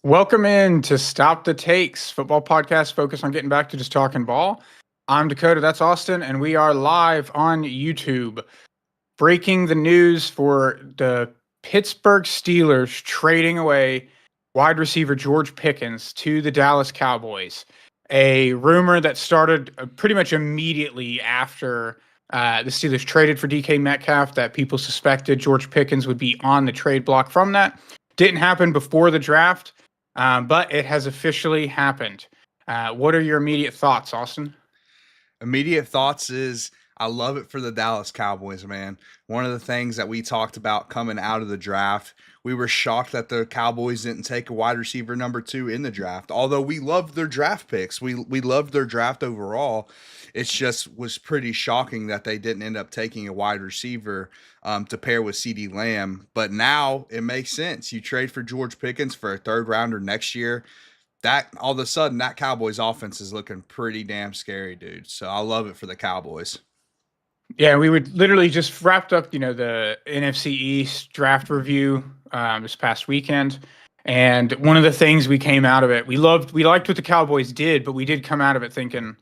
Welcome in to Stop the Takes, football podcast focused on getting back to just talking ball. I'm Dakota, that's Austin, and we are live on YouTube. Breaking the news for the Pittsburgh Steelers trading away wide receiver George Pickens to the Dallas Cowboys. A rumor that started pretty much immediately after the Steelers traded for DK Metcalf that people suspected George Pickens would be on the trade block from that. Didn't happen before the draft. But it has officially happened. What are your immediate thoughts, Austin? Immediate thoughts is I love it for the Dallas Cowboys, man. One of the things that we talked about coming out of the draft, we were shocked that the Cowboys didn't take a wide receiver number 2 in the draft. Although we loved their draft picks, we loved their draft overall. It's just was pretty shocking that they didn't end up taking a wide receiver to pair with CeeDee Lamb. But now it makes sense. You trade for George Pickens for a third rounder next year. That all of a sudden that Cowboys offense is looking pretty damn scary, dude. So I love it for the Cowboys. Yeah, we would literally just wrapped up, the NFC East draft review this past weekend. And one of the things we came out of it, we liked what the Cowboys did, but we did come out of it thinking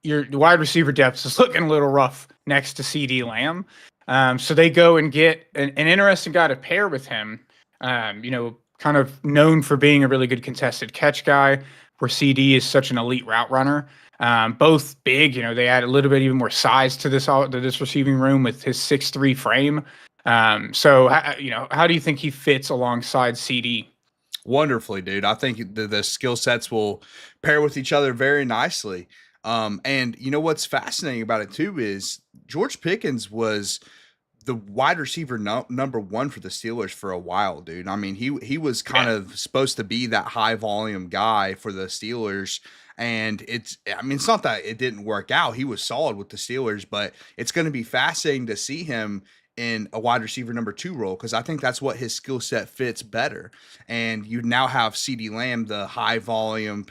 your wide receiver depth is looking a little rough next to CeeDee Lamb. So they go and get an interesting guy to pair with him. Kind of known for being a really good contested catch guy, where CD is such an elite route runner. Both big, they add a little bit even more size to this receiving room with his 6'3" frame. How do you think he fits alongside CD? Wonderfully, dude. I think the skill sets will pair with each other very nicely. And you know what's fascinating about it too is George Pickens was the wide receiver number 1 for the Steelers for a while, dude. I mean, he was kind of supposed to be that high volume guy for the Steelers. And it's not that it didn't work out. He was solid with the Steelers, but it's going to be fascinating to see him in a wide receiver number 2 role, because I think that's what his skill set fits better. And you now have CeeDee Lamb, the high volume,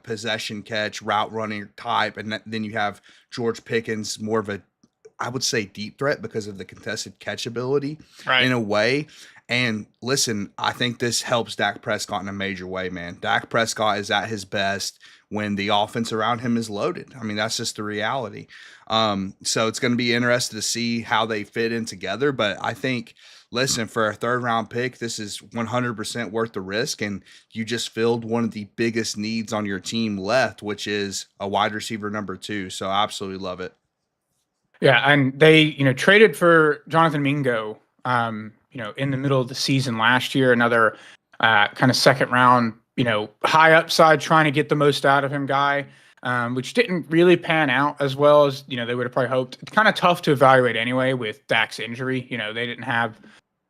possession catch, route running type, and then you have George Pickens, more of a, I would say, deep threat because of the contested catch ability in a way. And listen, I think this helps Dak Prescott in a major way, man. Dak Prescott is at his best when the offense around him is loaded. I mean, that's just the reality. So it's going to be interesting to see how they fit in together. But I think, listen, for a third round pick, this is 100% worth the risk. And you just filled one of the biggest needs on your team left, which is a wide receiver number 2. So I absolutely love it. Yeah, and they, traded for Jonathan Mingo, in the middle of the season last year, another kind of second round, high upside, trying to get the most out of him guy, which didn't really pan out as well as, they would have probably hoped. It's kind of tough to evaluate anyway with Dak's injury. They didn't have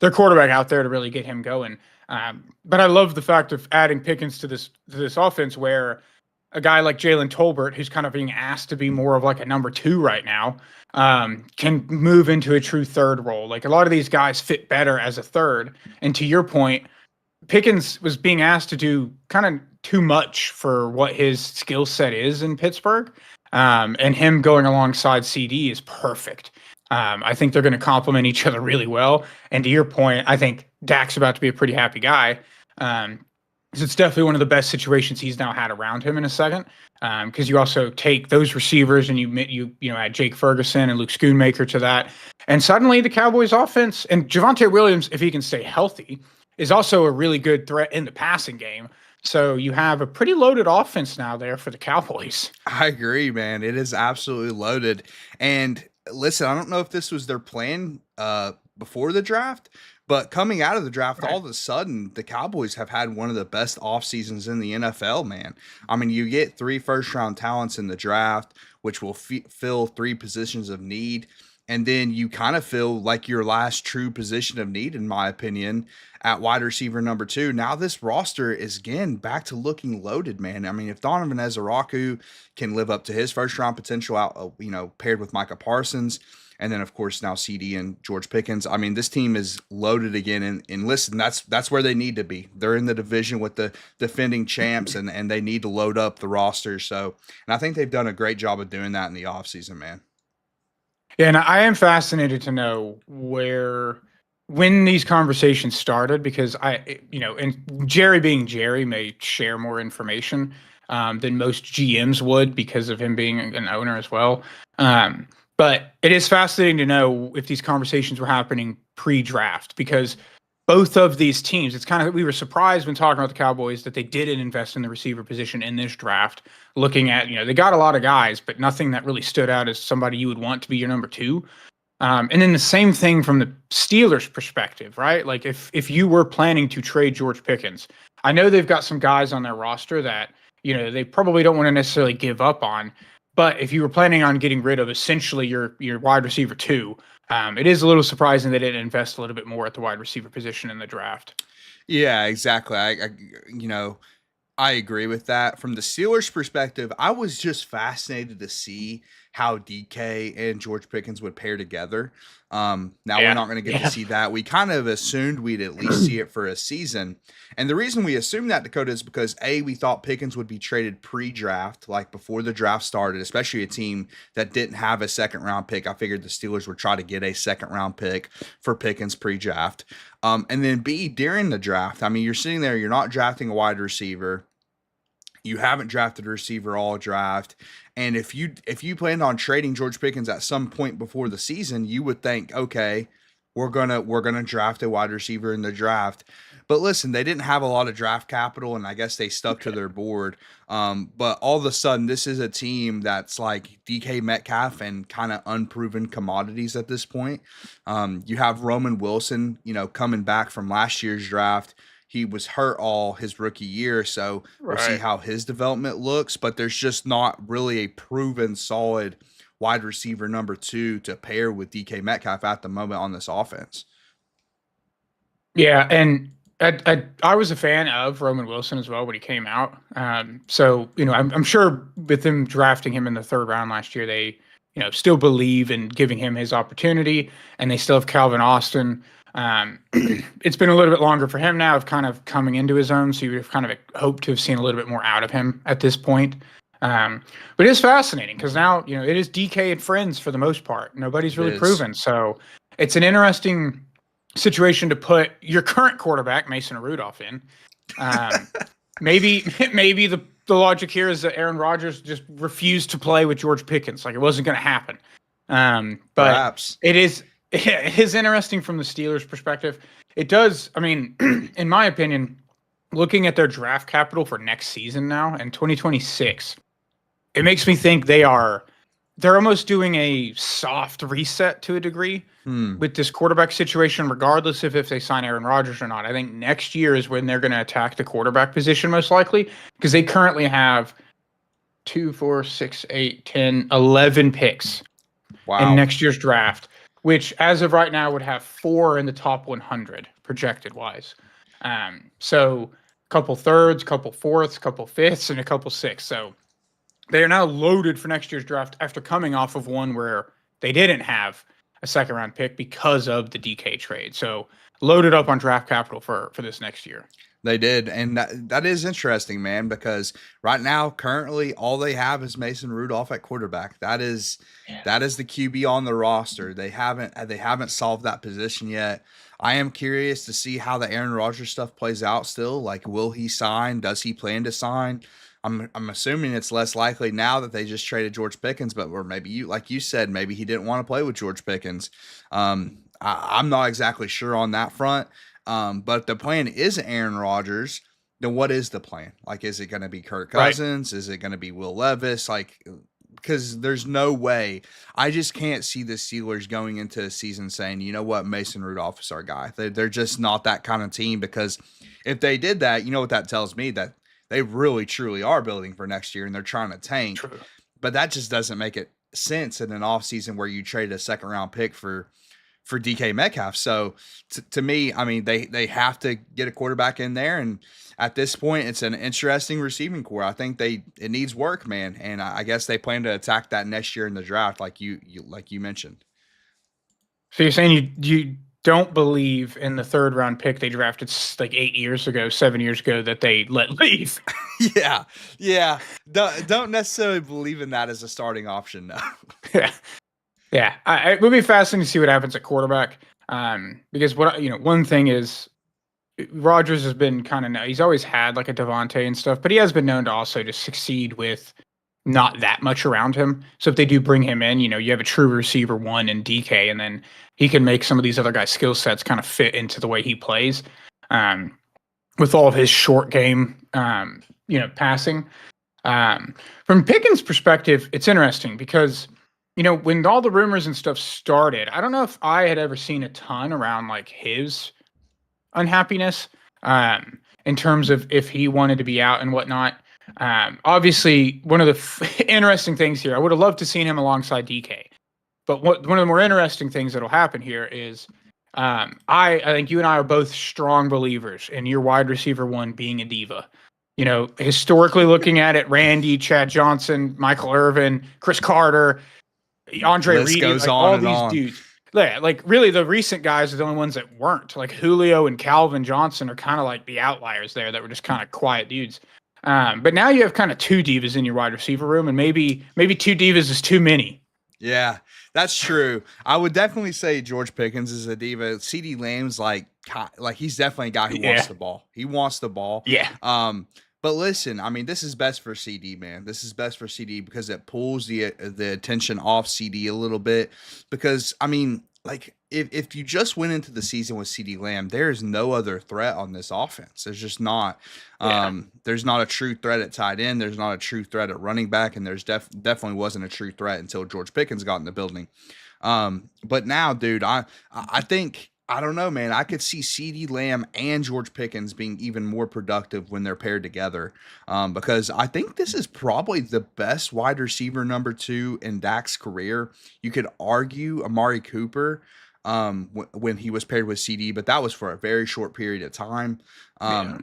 their quarterback out there to really get him going. But I love the fact of adding Pickens to this offense where a guy like Jalen Tolbert, who's kind of being asked to be more of like a number 2 right now, can move into a true third role. Like a lot of these guys fit better as a third. And to your point, Pickens was being asked to do kind of too much for what his skill set is in Pittsburgh. And him going alongside CD is perfect. I think they're going to complement each other really well. And to your point, I think Dak's about to be a pretty happy guy. It's definitely one of the best situations he's now had around him in a second. Because you also take those receivers and you add Jake Ferguson and Luke Schoonmaker to that, and suddenly the Cowboys offense and Javonte Williams, if he can stay healthy, is also a really good threat in the passing game. So you have a pretty loaded offense now there for the Cowboys. I agree, man. It is absolutely loaded. And listen, I don't know if this was their plan before the draft, but coming out of the draft, all of a sudden, the Cowboys have had one of the best off seasons in the NFL, man. I mean, you get 3 first-round talents in the draft, which will fill 3 positions of need. And then you kind of feel like your last true position of need, in my opinion, at wide receiver number 2. Now this roster is, again, back to looking loaded, man. I mean, if Donovan Ezaraku can live up to his first-round potential out, paired with Micah Parsons, and then, of course, now CD and George Pickens. I mean, this team is loaded again. And listen, that's where they need to be. They're in the division with the defending champs, and they need to load up the roster. So, and I think they've done a great job of doing that in the offseason, man. Yeah, and I am fascinated to know where when these conversations started, because and Jerry being Jerry may share more information than most GMs would because of him being an owner as well. Um, but it is fascinating to know if these conversations were happening pre-draft, because both of these teams, it's kind of, we were surprised when talking about the Cowboys that they didn't invest in the receiver position in this draft. Looking at, they got a lot of guys, but nothing that really stood out as somebody you would want to be your number two. And then the same thing from the Steelers' perspective, right? Like if you were planning to trade George Pickens, I know they've got some guys on their roster that they probably don't want to necessarily give up on. But if you were planning on getting rid of essentially your wide receiver two, it is a little surprising they didn't invest a little bit more at the wide receiver position in the draft. Yeah, exactly. I agree with that. From the Steelers' perspective, I was just fascinated to see how DK and George Pickens would pair together. Now we're Yeah. not going to get to see that. We kind of assumed we'd at least see it for a season. And the reason we assumed that, Dakota, is because we thought Pickens would be traded pre-draft, like before the draft started, especially a team that didn't have a second round pick. I figured the Steelers would try to get a second round pick for Pickens pre-draft. And then B, during the draft, I mean, you're sitting there, you're not drafting a wide receiver. You haven't drafted a receiver all draft. And if you planned on trading George Pickens at some point before the season, you would think, okay, we're gonna draft a wide receiver in the draft. But listen, they didn't have a lot of draft capital, and I guess they stuck to their board. But all of a sudden, this is a team that's like DK Metcalf and kind of unproven commodities at this point. You have Roman Wilson, coming back from last year's draft. He was hurt all his rookie year, so we'll see how his development looks. But there's just not really a proven solid wide receiver number two to pair with DK Metcalf at the moment on this offense. Yeah, and I was a fan of Roman Wilson as well when he came out. So I'm sure with them drafting him in the third round last year, they still believe in giving him his opportunity, and they still have Calvin Austin. It's been a little bit longer for him now of kind of coming into his own, so you would have kind of hoped to have seen a little bit more out of him at this point. But it's fascinating because now it is DK and friends for the most part. Nobody's really proven, so it's an interesting situation to put your current quarterback Mason Rudolph in. Maybe the logic here is that Aaron Rodgers just refused to play with George Pickens, like it wasn't going to happen. But perhaps it is interesting from the Steelers' perspective. It does. I mean, in my opinion, looking at their draft capital for next season now in 2026, it makes me think they're almost doing a soft reset to a degree with this quarterback situation, regardless of if they sign Aaron Rodgers or not. I think next year is when they're going to attack the quarterback position most likely, because they currently have 2, 4, 6, 8, 10, 11 picks in next year's draft, which as of right now would have 4 in the top 100 projected wise. So a couple thirds, couple fourths, couple fifths, and a couple sixths. So they are now loaded for next year's draft after coming off of one where they didn't have a second round pick because of the DK trade. So loaded up on draft capital for this next year. They did, and that is interesting, man, because right now, currently, all they have is Mason Rudolph at quarterback. That is the QB on the roster. They haven't solved that position yet. I am curious to see how the Aaron Rodgers stuff plays out still. Like, will he sign? Does he plan to sign? I'm assuming it's less likely now that they just traded George Pickens, or maybe like you said, maybe he didn't want to play with George Pickens. I'm not exactly sure on that front. But if the plan is Aaron Rodgers, then what is the plan? Like, is it going to be Kirk Cousins? Is it going to be Will Levis? Like, because there's no way. I just can't see the Steelers going into a season saying, you know what, Mason Rudolph is our guy. They're just not that kind of team, because if they did that, you know what that tells me? That they really, truly are building for next year and they're trying to tank. True. But that just doesn't make it sense in an offseason where you trade a second round pick for DK Metcalf. So to me, I mean, they have to get a quarterback in there. And at this point, it's an interesting receiving core. I think it needs work, man. And I guess they plan to attack that next year in the draft, like you mentioned. So you're saying you don't believe in the third round pick they drafted like 7 years ago that they let leave? Yeah. Don't necessarily believe in that as a starting option, no. Yeah. It would be fascinating to see what happens at quarterback. Because one thing is Rodgers has been he's always had like a Devontae and stuff, but he has been known to also just succeed with not that much around him. So if they do bring him in, you have a true receiver one in DK, and then he can make some of these other guys' skill sets kind of fit into the way he plays. With all of his short game, passing. From Pickens' perspective, it's interesting because, when all the rumors and stuff started, I don't know if I had ever seen a ton around like his unhappiness in terms of if he wanted to be out and whatnot. Obviously, one of the interesting things here, I would have loved to seen him alongside DK. But one of the more interesting things that'll happen here is I think you and I are both strong believers in your wide receiver one being a diva. Historically looking at it, Randy, Chad Johnson, Michael Irvin, Chris Carter, Andre List Reed, goes like on all and these on. dudes. Yeah, like really the recent guys are the only ones that weren't. Like Julio and Calvin Johnson are kind of like the outliers there that were just kind of quiet dudes. But now you have kind of two divas in your wide receiver room, and maybe two divas is too many. Yeah, that's true. I would definitely say George Pickens is a diva. CD Lamb's like he's definitely a guy who wants the ball. He wants the ball. Yeah. But listen, I mean, this is best for CD, man. This is best for CD because it pulls the attention off CD a little bit. Because I mean, like if you just went into the season with CD Lamb, there is no other threat on this offense. There's just not. There's not a true threat at tight end. There's not a true threat at running back, and there's definitely wasn't a true threat until George Pickens got in the building. But now, dude, I think. I don't know, man. I could see CeeDee Lamb and George Pickens being even more productive when they're paired together, because I think this is probably the best wide receiver number 2 in Dak's career. You could argue Amari Cooper when he was paired with CD, but that was for a very short period of time.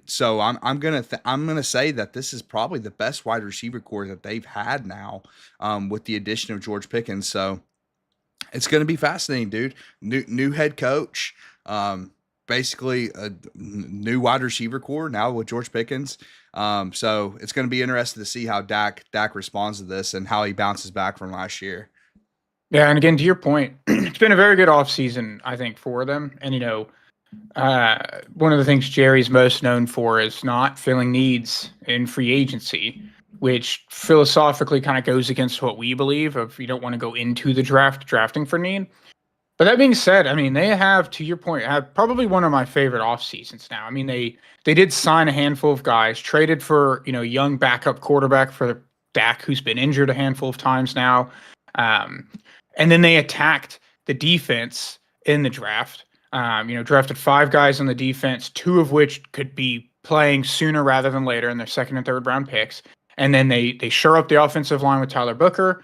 So I'm gonna say that this is probably the best wide receiver core that they've had now, with the addition of George Pickens. So. It's going to be fascinating, dude. New head coach, basically a new wide receiver core now with George Pickens. So it's going to be interesting to see how Dak responds to this and how he bounces back from last year. Yeah, and again, to your point, it's been a very good offseason, I think, for them. And, one of the things Jerry's most known for is not filling needs in free agency, which philosophically kind of goes against what we believe of you don't want to go into the drafting for need. But that being said, I mean, they have, to your point, have probably one of my favorite off seasons now. I mean, they did sign a handful of guys, traded for, young backup quarterback for Dak, who's been injured a handful of times now. And then they attacked the defense in the draft. Drafted 5 guys on the defense, 2 of which could be playing sooner rather than later in their second and third round picks. And then they shore up the offensive line with Tyler Booker,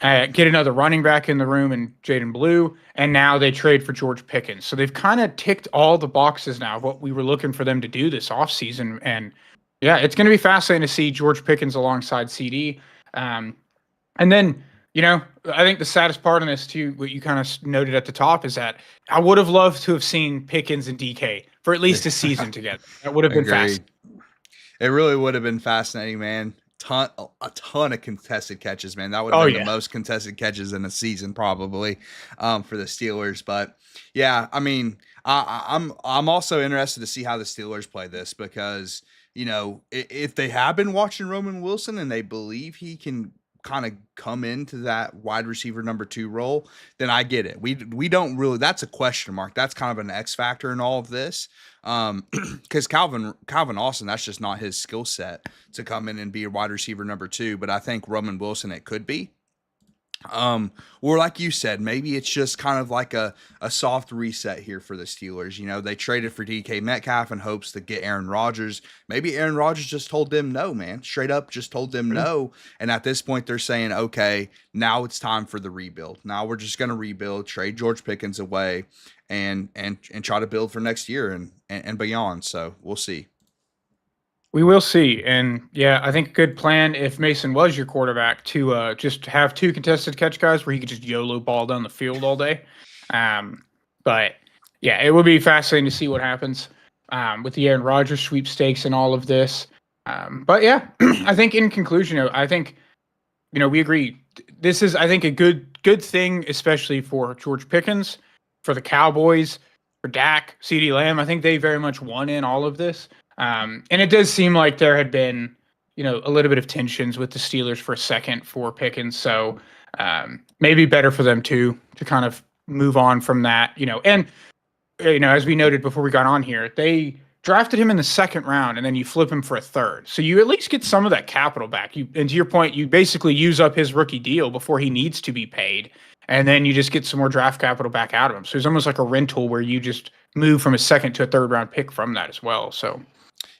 get another running back in the room in Jaden Blue, and now they trade for George Pickens. So they've kind of ticked all the boxes now of what we were looking for them to do this offseason. And yeah, it's going to be fascinating to see George Pickens alongside CD. And then, I think the saddest part in this too, what you kind of noted at the top, is that I would have loved to have seen Pickens and DK for at least a season together. That would have been fascinating. It really would have been fascinating, man. A ton of contested catches, man. That would have been the most contested catches in a season, probably, for the Steelers. But yeah, I mean, I'm also interested to see how the Steelers play this because if they have been watching Roman Wilson and they believe he can kind of come into that wide receiver number 2 role, then I get it. We don't really. That's a question mark. That's kind of an X factor in all of this. Because Calvin Austin, that's just not his skill set to come in and be a wide receiver number 2. But I think Roman Wilson, it could be. Or like you said, maybe it's just kind of like a soft reset here for the Steelers. They traded for DK Metcalf in hopes to get Aaron Rodgers. Maybe Aaron Rodgers just told them no, man. Straight up just told them no. And at this point, they're saying, okay, now it's time for the rebuild. Now we're just going to rebuild, trade George Pickens away, and try to build for next year and beyond. So we'll see. We will see. And yeah, I think a good plan if Mason was your quarterback to just have 2 contested catch guys where he could just YOLO ball down the field all day. But yeah, it would be fascinating to see what happens with the Aaron Rodgers sweepstakes and all of this. But yeah, I think in conclusion, I think, we agree. This is, I think, a good thing, especially for George Pickens. for the Cowboys, for Dak, CeeDee Lamb. I think they very much won in all of this. And it does seem like there had been, a little bit of tensions with the Steelers for a second for Pickens. So maybe better for them too, to kind of move on from that, and, as we noted before we got on here, they drafted him in the second round and then you flip him for a third. So you at least get some of that capital back. And to your point, you basically use up his rookie deal before he needs to be paid. And then you just get some more draft capital back out of him. So it's almost like a rental where you just move from a second to a third round pick from that as well. So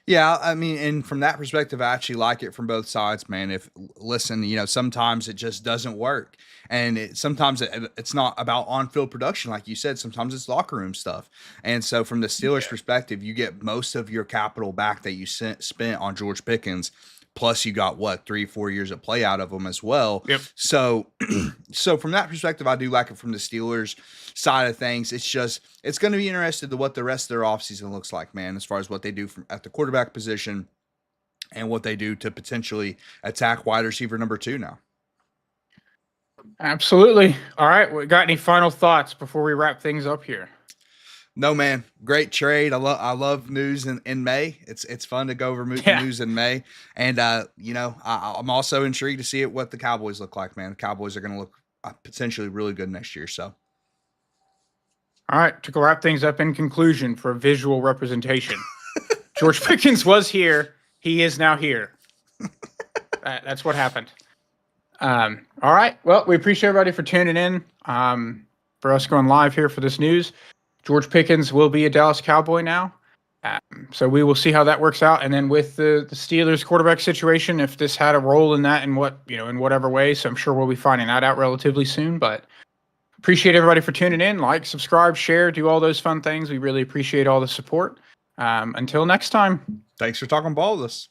yeah, I mean, and from that perspective, I actually like it from both sides, man. Listen, sometimes it just doesn't work. And sometimes it's not about on-field production, like you said. Sometimes it's locker room stuff. And so from the Steelers' perspective, you get most of your capital back that you spent on George Pickens. Plus, you got 3-4 years of play out of them as well. Yep. So, so from that perspective, I do like it from the Steelers side of things. It's going to be interesting to what the rest of their offseason looks like, man, as far as what they do at the quarterback position and what they do to potentially attack wide receiver number 2 now. Absolutely. All right. We got any final thoughts before we wrap things up here? No, man. Great trade. I love news in May. It's fun to go over news in May. And, I'm also intrigued to see what the Cowboys look like, man. The Cowboys are going to look potentially really good next year. So. All right. To wrap things up in conclusion for visual representation, George Pickens was here. He is now here. That's what happened. All right. Well, we appreciate everybody for tuning in. For us going live here for this news. George Pickens will be a Dallas Cowboy now. So we will see how that works out. And then with the Steelers quarterback situation, if this had a role in that in whatever way. So I'm sure we'll be finding that out relatively soon. But appreciate everybody for tuning in. Like, subscribe, share, do all those fun things. We really appreciate all the support. Until next time. Thanks for talking ball with us.